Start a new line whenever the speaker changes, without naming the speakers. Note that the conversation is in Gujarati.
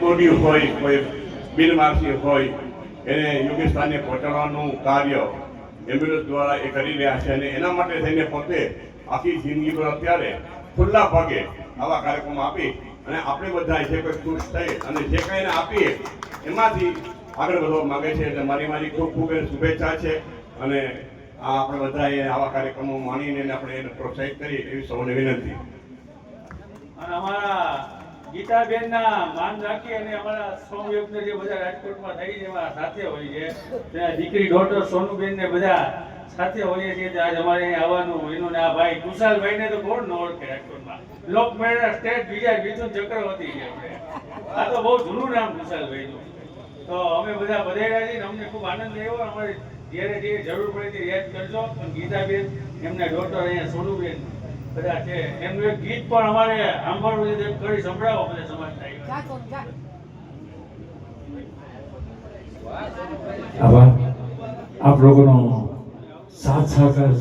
બોડી હોય કોઈ બિનવારસી હોય એને યોગ્ય સ્થાને પહોંચાડવાનું કાર્ય એમ્બ્યુલન્સ દ્વારા એ કરી રહ્યા છે અને એના માટે થઈને પોતે આખી જિંદગી પર અત્યારે ખુલ્લા પગે આવા કાર્યક્રમો આપી અને આપણે બધા જે કોઈ ખુશ થઈ અને જે કંઈને આપીએ એમાંથી આગળ વધવા માંગે છે એટલે મારી ખૂબ ખૂબ શુભેચ્છા છે અને આપણે બધાએ આવા કાર્યક્રમો માણીને આપણે એને પ્રોત્સાહિત કરીએ એવી સૌને વિનંતી.
અને અમારા ગીતાબેનના માન રાખી અને અમારા સોમયુગને જે બધા રાજકોટમાં થઈ છે એમાં સાથે હોય છે ત્યાં દીકરી ડોટર સોનુબેન ને બધા સાથે હોઈએ છીએ. આજ અમારે અહીં આવવાનું એનું ને આ ભાઈ કુશાલભાઈને તો કોણ ન ઓળખે રાજકોટમાં લોકમેળા સ્ટેટ બીજા મિથુન ચક્રવર્તી છે. આ તો બહુ જૂનું નામ કુશાલભાઈનું. તો અમે બધા વધાર્યા છીએ. અમને ખૂબ આનંદ આવ્યો. અમારે જ્યારે જે જરૂર પડે તે યાદ કરજો. પણ ગીતાબેન એમના ડોટર અહીંયા સોનુબેન બધા છે. એમનું એક ગીત પણ અમારે સાંભળવું છે કરી સંભળાવો મને સમાજના.
આભાર આપ લોકોનો સાથ સહકાર